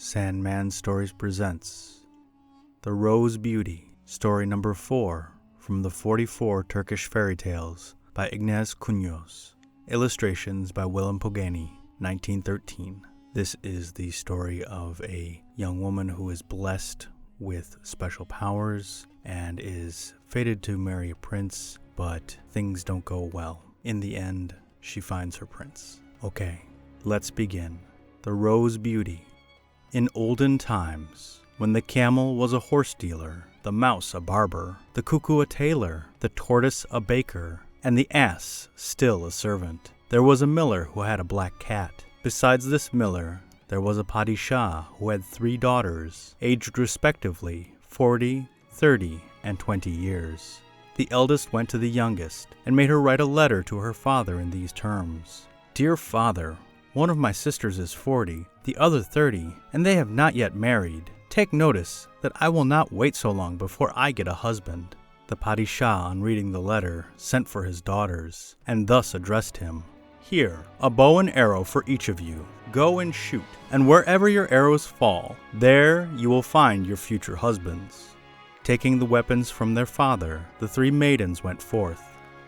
Sandman Stories presents The Rose Beauty, story number 4 from the 44 Turkish fairy tales by Ignácz Kúnos. Illustrations by Pogany, 1913. This is the story of a young woman who is blessed with special powers and is fated to marry a prince, but things don't go well. In the end, she finds her prince. Okay, let's begin. The Rose Beauty. In olden times, when the camel was a horse dealer, the mouse a barber, the cuckoo a tailor, the tortoise a baker, and the ass still a servant, there was a miller who had a black cat. Besides this miller, there was a padishah who had 3 daughters, aged respectively 40, 30, and 20 years. The eldest went to the youngest and made her write a letter to her father in these terms: "Dear father, one of my sisters is 40, the other 30, and they have not yet married. Take notice that I will not wait so long before I get a husband." The padishah, on reading the letter, sent for his daughters, and thus addressed him: "Here, a bow and arrow for each of you. Go and shoot, and wherever your arrows fall, there you will find your future husbands." Taking the weapons from their father, the 3 maidens went forth.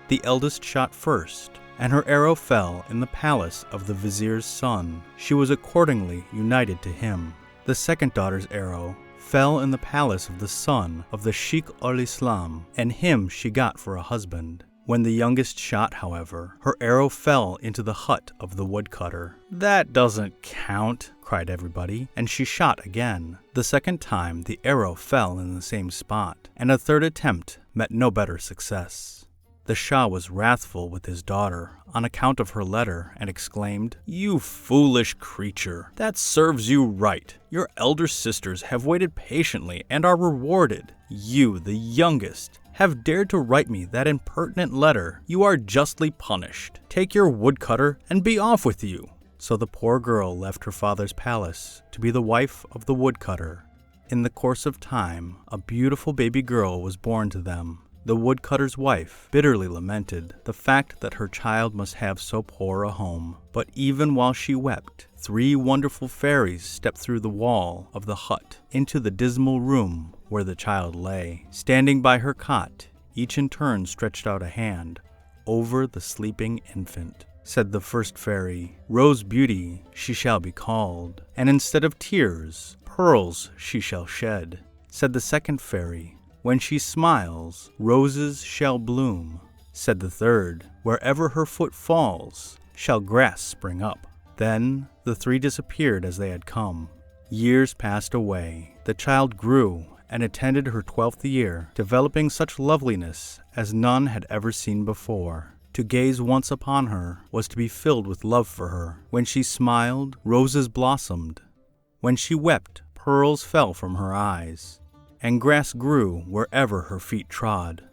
The eldest shot first, and her arrow fell in the palace of the vizier's son. She was accordingly united to him. The second daughter's arrow fell in the palace of the son of the Sheikh al-Islam, and him she got for a husband. When the youngest shot, however, her arrow fell into the hut of the woodcutter. "That doesn't count," cried everybody, and she shot again. The second time the arrow fell in the same spot, and a third attempt met no better success. The Shah was wrathful with his daughter on account of her letter and exclaimed, "You foolish creature, that serves you right. Your elder sisters have waited patiently and are rewarded. You, the youngest, have dared to write me that impertinent letter. You are justly punished. Take your woodcutter and be off with you." So the poor girl left her father's palace to be the wife of the woodcutter. In the course of time, a beautiful baby girl was born to them. The woodcutter's wife bitterly lamented the fact that her child must have so poor a home. But even while she wept, 3 wonderful fairies stepped through the wall of the hut into the dismal room where the child lay. Standing by her cot, each in turn stretched out a hand over the sleeping infant. Said the first fairy, "Rose Beauty she shall be called, and instead of tears, pearls she shall shed." Said the second fairy, "When she smiles, roses shall bloom." Said the third, "Wherever her foot falls, shall grass spring up." Then the 3 disappeared as they had come. Years passed away. The child grew and attended her 12th year, developing such loveliness as none had ever seen before. To gaze once upon her was to be filled with love for her. When she smiled, roses blossomed. When she wept, pearls fell from her eyes, and grass grew wherever her feet trod.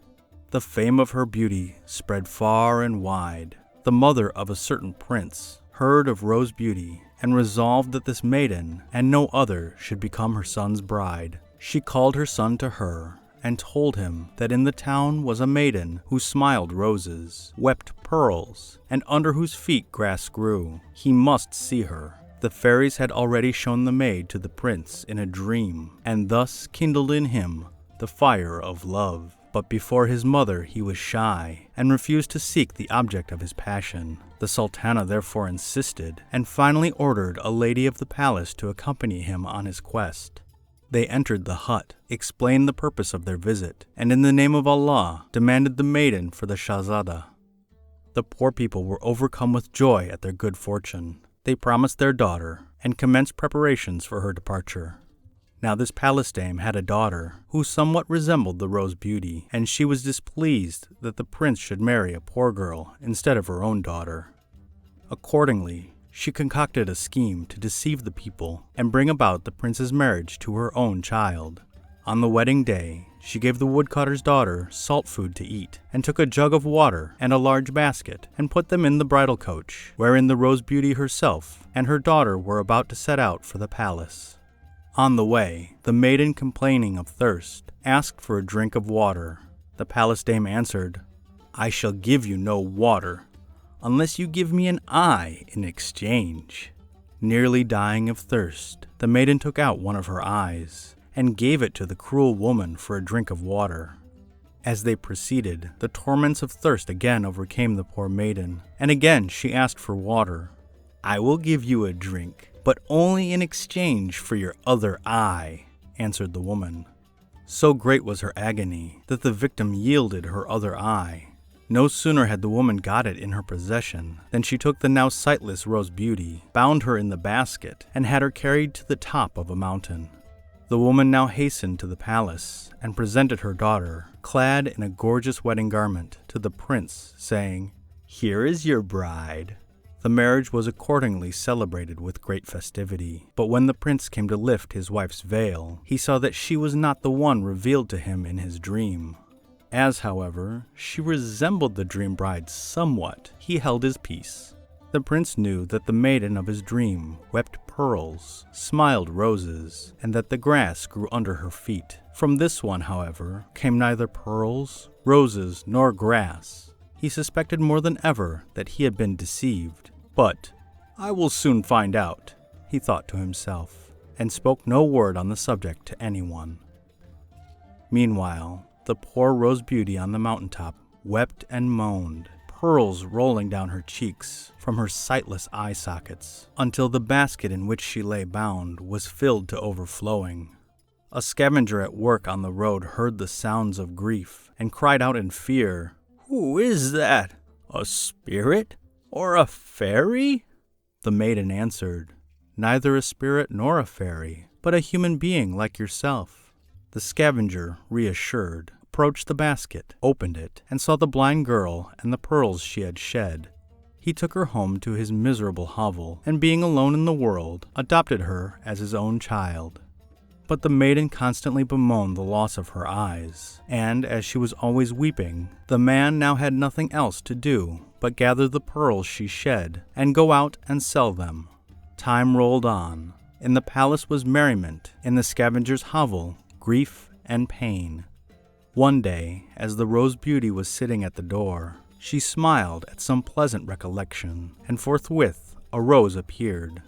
The fame of her beauty spread far and wide. The mother of a certain prince heard of Rose Beauty and resolved that this maiden and no other should become her son's bride. She called her son to her and told him that in the town was a maiden who smiled roses, wept pearls, and under whose feet grass grew. He must see her. The fairies had already shown the maid to the prince in a dream, and thus kindled in him the fire of love. But before his mother he was shy, and refused to seek the object of his passion. The sultana therefore insisted, and finally ordered a lady of the palace to accompany him on his quest. They entered the hut, explained the purpose of their visit, and in the name of Allah demanded the maiden for the Shahzada. The poor people were overcome with joy at their good fortune. They promised their daughter, and commenced preparations for her departure. Now this palace dame had a daughter, who somewhat resembled the Rose Beauty, and she was displeased that the prince should marry a poor girl instead of her own daughter. Accordingly, she concocted a scheme to deceive the people and bring about the prince's marriage to her own child. On the wedding day, she gave the woodcutter's daughter salt food to eat, and took a jug of water and a large basket, and put them in the bridal coach, wherein the Rose Beauty herself and her daughter were about to set out for the palace. On the way, the maiden, complaining of thirst, asked for a drink of water. The palace dame answered, "I shall give you no water, unless you give me an eye in exchange." Nearly dying of thirst, the maiden took out one of her eyes and gave it to the cruel woman for a drink of water. As they proceeded, the torments of thirst again overcame the poor maiden, and again she asked for water. "I will give you a drink, but only in exchange for your other eye," answered the woman. So great was her agony that the victim yielded her other eye. No sooner had the woman got it in her possession than she took the now sightless Rose Beauty, bound her in the basket, and had her carried to the top of a mountain. The woman now hastened to the palace and presented her daughter, clad in a gorgeous wedding garment, to the prince, saying, "Here is your bride." The marriage was accordingly celebrated with great festivity, but when the prince came to lift his wife's veil, he saw that she was not the one revealed to him in his dream. As, however, she resembled the dream bride somewhat, he held his peace. The prince knew that the maiden of his dream wept pearls, smiled roses, and that the grass grew under her feet. From this one, however, came neither pearls, roses, nor grass. He suspected more than ever that he had been deceived. But, "I will soon find out," he thought to himself, and spoke no word on the subject to anyone. Meanwhile, the poor Rose Beauty on the mountaintop wept and moaned, pearls rolling down her cheeks from her sightless eye sockets, until the basket in which she lay bound was filled to overflowing. A scavenger at work on the road heard the sounds of grief and cried out in fear, "Who is that? A spirit or a fairy?" The maiden answered, "Neither a spirit nor a fairy, but a human being like yourself." The scavenger, reassured, approached the basket, opened it, and saw the blind girl and the pearls she had shed. He took her home to his miserable hovel, and being alone in the world, adopted her as his own child. But the maiden constantly bemoaned the loss of her eyes, and as she was always weeping, the man now had nothing else to do but gather the pearls she shed and go out and sell them. Time rolled on. In the palace was merriment, in the scavenger's hovel, grief and pain. One day, as the Rose Beauty was sitting at the door, she smiled at some pleasant recollection, and forthwith a rose appeared.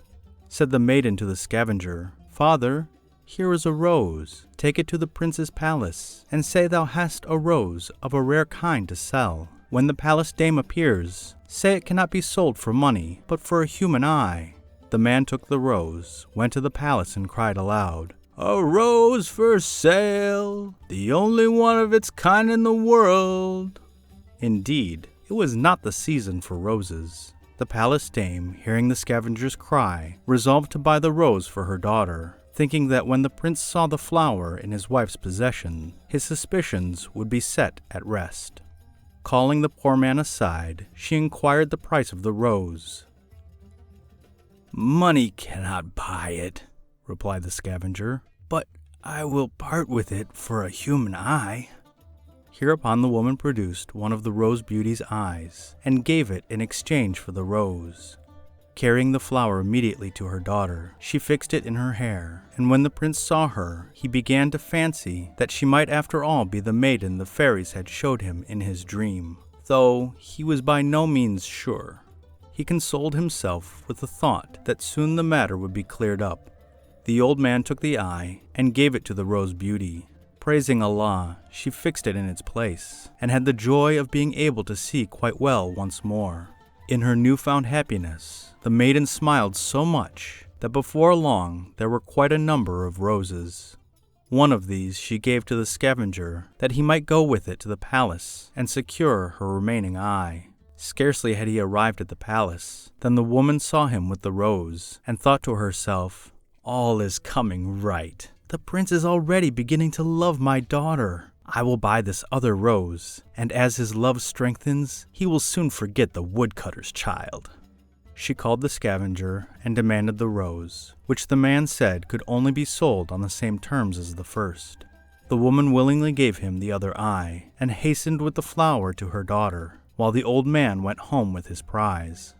Said the maiden to the scavenger, "Father, here is a rose. Take it to the prince's palace, and say thou hast a rose of a rare kind to sell. When the palace dame appears, say it cannot be sold for money, but for a human eye." The man took the rose, went to the palace, and cried aloud, "A rose for sale, the only one of its kind in the world." Indeed, it was not the season for roses. The palace dame, hearing the scavenger's cry, resolved to buy the rose for her daughter, thinking that when the prince saw the flower in his wife's possession, his suspicions would be set at rest. Calling the poor man aside, she inquired the price of the rose. "Money cannot buy it," replied the scavenger, "but I will part with it for a human eye." Hereupon the woman produced one of the Rose Beauty's eyes and gave it in exchange for the rose. Carrying the flower immediately to her daughter, she fixed it in her hair, and when the prince saw her, he began to fancy that she might after all be the maiden the fairies had showed him in his dream, though he was by no means sure. He consoled himself with the thought that soon the matter would be cleared up. The old man took the eye and gave it to the Rose Beauty. Praising Allah, she fixed it in its place, and had the joy of being able to see quite well once more. In her newfound happiness, the maiden smiled so much that before long there were quite a number of roses. One of these she gave to the scavenger, that he might go with it to the palace and secure her remaining eye. Scarcely had he arrived at the palace than the woman saw him with the rose, and thought to herself, "All is coming right. The prince is already beginning to love my daughter. I will buy this other rose, and as his love strengthens, he will soon forget the woodcutter's child." She called the scavenger and demanded the rose, which the man said could only be sold on the same terms as the first. The woman willingly gave him the other eye, and hastened with the flower to her daughter, while the old man went home with his prize.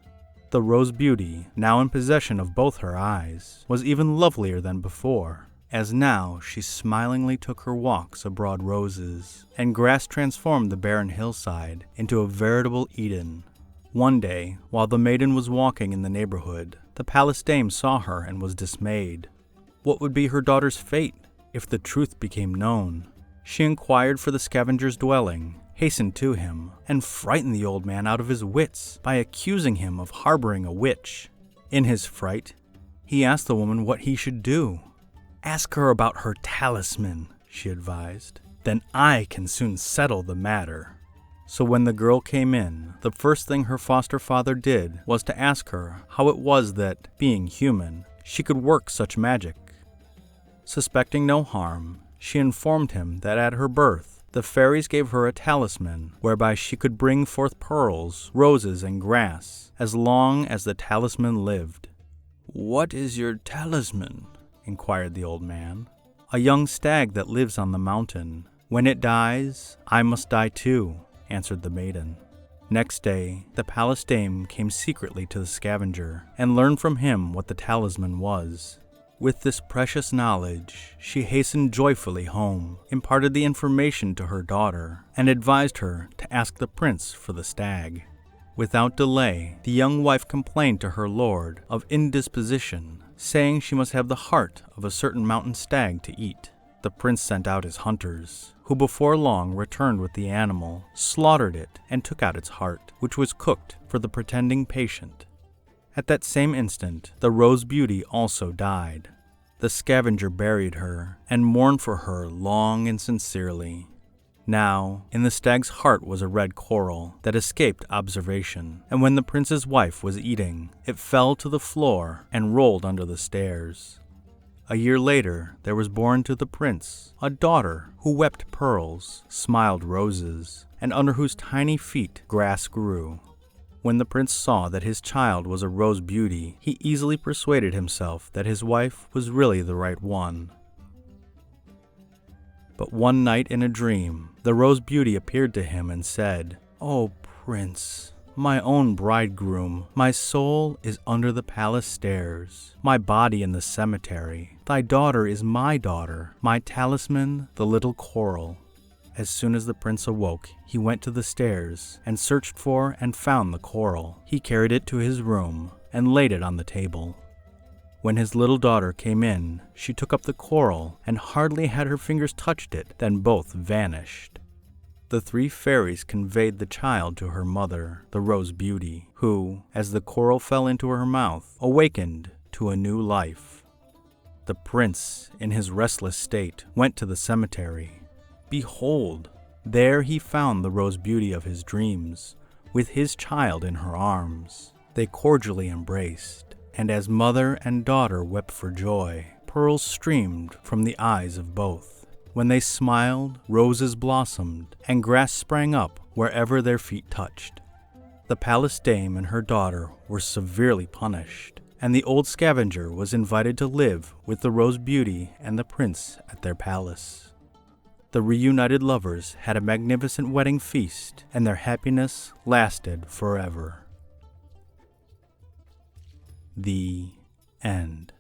The Rose Beauty, now in possession of both her eyes, was even lovelier than before, as now she smilingly took her walks abroad roses, and grass transformed the barren hillside into a veritable Eden. One day, while the maiden was walking in the neighborhood, the palace dame saw her and was dismayed. What would be her daughter's fate if the truth became known? She inquired for the scavenger's dwelling, hastened to him, and frightened the old man out of his wits by accusing him of harboring a witch. In his fright, he asked the woman what he should do. "Ask her about her talisman," she advised. "Then I can soon settle the matter." So when the girl came in, the first thing her foster father did was to ask her how it was that, being human, she could work such magic. Suspecting no harm, she informed him that at her birth, the fairies gave her a talisman whereby she could bring forth pearls, roses, and grass as long as the talisman lived. "What is your talisman?" inquired the old man. "A young stag that lives on the mountain. When it dies, I must die too," answered the maiden. Next day, the palace dame came secretly to the scavenger and learned from him what the talisman was. With this precious knowledge, she hastened joyfully home, imparted the information to her daughter, and advised her to ask the prince for the stag. Without delay, the young wife complained to her lord of indisposition, saying she must have the heart of a certain mountain stag to eat. The prince sent out his hunters, who before long returned with the animal, slaughtered it, and took out its heart, which was cooked for the pretending patient. At that same instant, the Rose Beauty also died. The scavenger buried her, and mourned for her long and sincerely. Now, in the stag's heart was a red coral that escaped observation, and when the prince's wife was eating, it fell to the floor and rolled under the stairs. A year later, there was born to the prince a daughter who wept pearls, smiled roses, and under whose tiny feet grass grew. When the prince saw that his child was a Rose Beauty, he easily persuaded himself that his wife was really the right one. But one night in a dream, the Rose Beauty appeared to him and said, "O prince, my own bridegroom, my soul is under the palace stairs, my body in the cemetery. Thy daughter is my daughter, my talisman the little coral." As soon as the prince awoke, he went to the stairs and searched for and found the coral. He carried it to his room and laid it on the table. When his little daughter came in, she took up the coral and hardly had her fingers touched it, then both vanished. The three fairies conveyed the child to her mother, the Rose Beauty, who, as the coral fell into her mouth, awakened to a new life. The prince, in his restless state, went to the cemetery. Behold, there he found the Rose Beauty of his dreams, with his child in her arms. They cordially embraced, and as mother and daughter wept for joy, pearls streamed from the eyes of both. When they smiled, roses blossomed, and grass sprang up wherever their feet touched. The palace dame and her daughter were severely punished, and the old scavenger was invited to live with the Rose Beauty and the prince at their palace. The reunited lovers had a magnificent wedding feast, and their happiness lasted forever. The end.